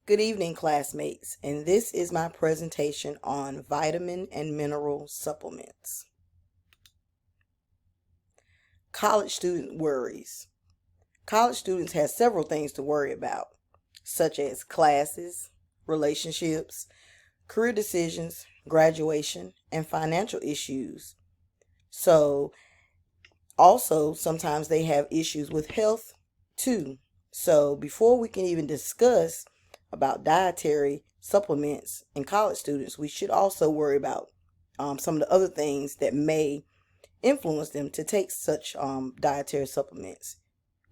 Good evening, classmates, and this is my presentation on vitamin and mineral supplements. College student worries. College students have several things to worry about, such as classes, relationships, career decisions, graduation, and financial issues. So, also, sometimes they have issues with health too. So, before we can even discuss about dietary supplements in college students, we should also worry about some of the other things that may influence them to take such dietary supplements,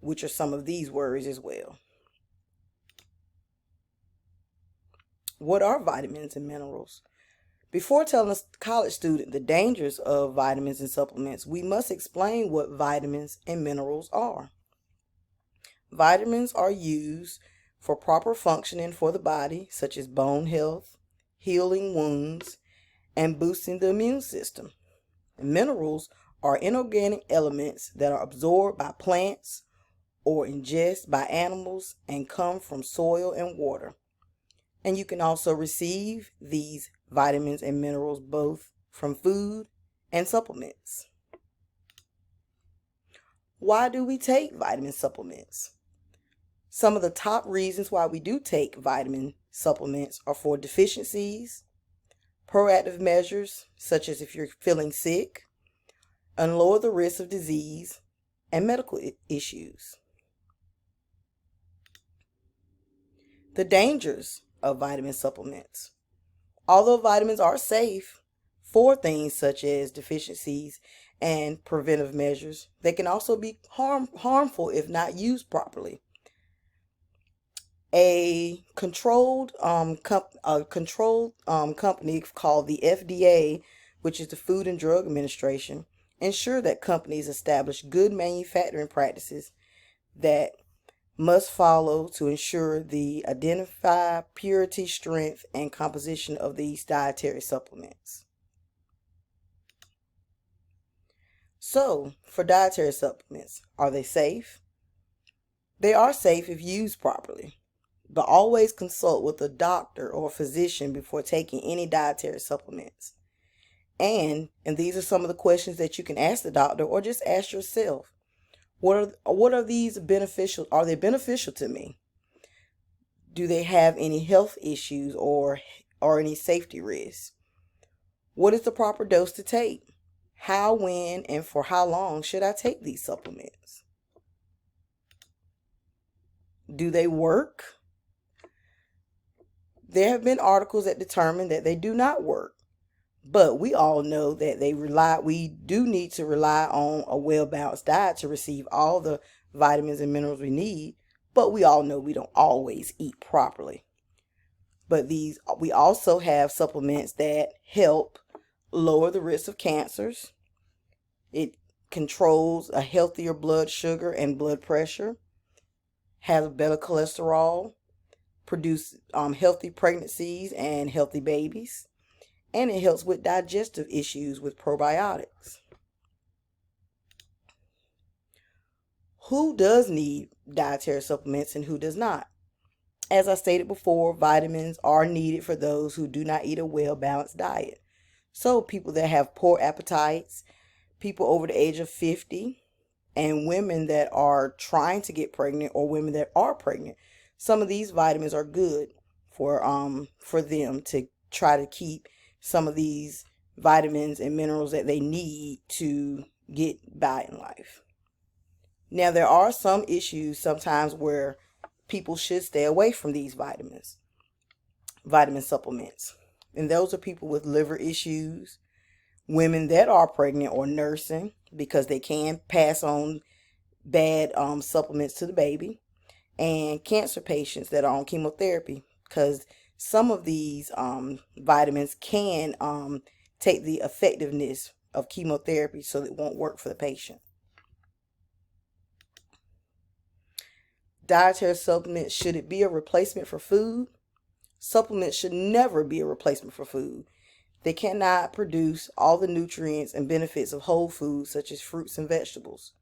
which are some of these worries as well. What are vitamins and minerals? Before telling a college student the dangers of vitamins and supplements, we must explain what vitamins and minerals are. Vitamins are used for proper functioning for the body, such as bone health, healing wounds, and boosting the immune system. Minerals are inorganic elements that are absorbed by plants or ingested by animals and come from soil and water. And you can also receive these vitamins and minerals both from food and supplements. Why do we take vitamin supplements? Some of the top reasons why we do take vitamin supplements are for deficiencies, proactive measures, such as if you're feeling sick, and lower the risk of disease and medical issues. The dangers of vitamin supplements. Although vitamins are safe for things such as deficiencies and preventive measures, they can also be harmful if not used properly. A controlled company called the FDA, which is the Food and Drug Administration, ensure that companies establish good manufacturing practices that must follow to ensure the identify purity, strength, and composition of these dietary supplements. So, for dietary supplements, are they safe? They are safe if used properly, but always consult with a doctor or physician before taking any dietary supplements. And these are some of the questions that you can ask the doctor or just ask yourself. What are these beneficial? Are they beneficial to me? Do they have any health issues or any safety risks? What is the proper dose to take? How, when, and for how long should I take these supplements? Do they work? There have been articles that determine that they do not work. But we all know that we do need to rely on a well-balanced diet to receive all the vitamins and minerals we need. But we all know we don't always eat properly. But we also have supplements that help lower the risk of cancers. It controls a healthier blood sugar and blood pressure, has better cholesterol, produce healthy pregnancies and healthy babies, and it helps with digestive issues with probiotics. Who does need dietary supplements and who does not? As I stated before, vitamins are needed for those who do not eat a well-balanced diet. So people that have poor appetites, people over the age of 50, and women that are trying to get pregnant or women that are pregnant. Some of these vitamins are good for them to try to keep some of these vitamins and minerals that they need to get by in life. Now, there are some issues sometimes where people should stay away from these vitamin supplements. And those are people with liver issues, women that are pregnant or nursing because they can pass on bad supplements to the baby, and cancer patients that are on chemotherapy because some of these vitamins can take the effectiveness of chemotherapy so it won't work for the patient. Dietary supplements, should it be a replacement for food? Supplements should never be a replacement for food. They cannot produce all the nutrients and benefits of whole foods such as fruits and vegetables.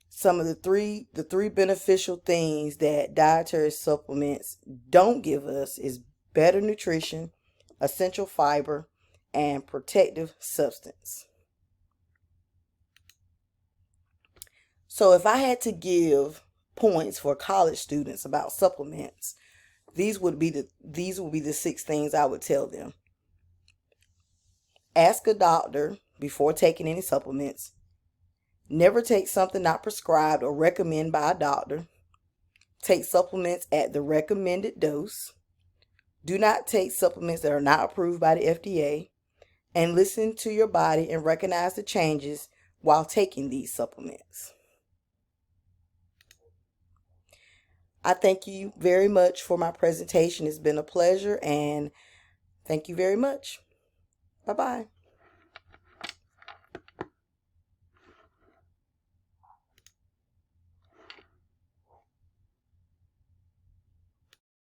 Some of the three beneficial things that dietary supplements don't give us is better nutrition, essential fiber, and protective substance. So if I had to give points for college students about supplements, these would be the 6 things I would tell them. Ask a doctor before taking any supplements. Never take something not prescribed or recommended by a doctor. Take supplements at the recommended dose. Do not take supplements that are not approved by the FDA. And listen to your body and recognize the changes while taking these supplements. I thank you very much for my presentation. It's been a pleasure, and thank you very much. Bye-bye.